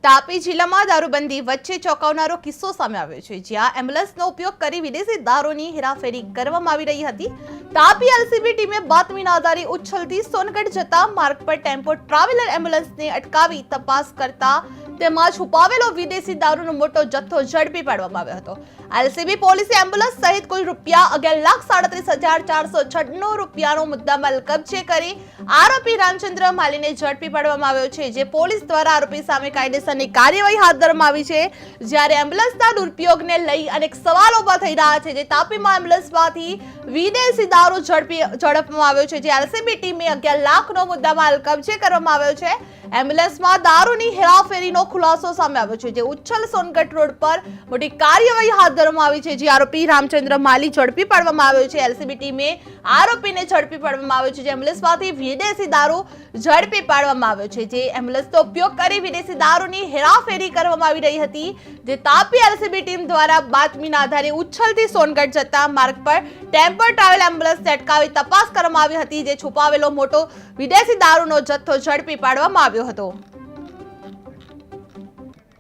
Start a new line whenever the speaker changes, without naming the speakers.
તાપી જિલ્લામાં દારૂબંધી વચ્ચે ચોંકાવનારો કિસ્સો સામે આવ્યો છે, જ્યાં એમ્બ્યુલન્સનો ઉપયોગ કરી વિદેશી દારૂની હેરાફેરી કરવામાં આવી રહી હતી। તાપી એલસીબી ટીમે બાતમીના આધારે ઉચ્છલથી સોનગઢ જતા માર્ગ પર ટેમ્પો ટ્રાવેલર એમ્બ્યુલન્સને અટકાવી તપાસ કરતા તેમાં છુપાવેલો વિદેશી દારૂનો મોટો જથ્થો ઝડપી પાડવામાં આવ્યો હતો। એલસીબી પોલીસે એમ્બ્યુલન્સ સહિત કુલ ₹11,37,496 મુદ્દામાલ કબજે કરી આરોપી રામચંદ્ર માલીને ઝડપી પાડવામાં આવ્યો છે, જે પોલીસ દ્વારા આરોપી સામે કાયદેસરની કાર્યવાહી હાથ ધરવામાં આવી છે। જ્યારે એમ્બ્યુલન્સના દુરુપયોગને લઈ અનેક સવાલો ઊભા થઈ રહ્યા છે, જે તાપીમાં એમ્બ્યુલન્સમાંથી વિદેશી દારૂ ઝડપવામાં આવ્યો છે, જે એલસીબી ટીમે 11 લાખનો મુદ્દામાલ કબજે કરવામાં આવ્યો છે। એમ્બ્યુલન્સમાં દારૂની હેરાફેરીનો ખુલાસો સામે આવ્યો છે, જે ઉચ્છલ સોનગઢ રોડ પર મોટી કાર્યવાહી હાથ ધરવામાં આવી છે, જે આરોપી રામચંદ્ર માલી ઝડપી પાડવામાં આવ્યો છે। એલસીબી ટીમે આરોપીને ઝડપી પાડવામાં આવ્યો છે, જે એમ્બ્યુલન્સમાંથી વિદેશી દારૂ ઝડપી પાડવામાં આવ્યો છે, જે એમ્બ્યુલન્સનો ઉપયોગ કરી વિદેશી દારૂની હેરાફેરી કરવામાં આવી રહી હતી, જે તાપી એલસીબી ટીમ દ્વારા બાતમીના આધારે ઉચ્છલથી સોનગઢ જતા માર્ગ પર ટેમ્પો ટ્રાવેલ એમ્બ્યુલન્સને અટકાવી તપાસ કરવામાં આવી હતી, જે છુપાવેલો મોટો વિદેશી દારૂનો જથ્થો ઝડપી પાડવામાં આવ્યો હતો।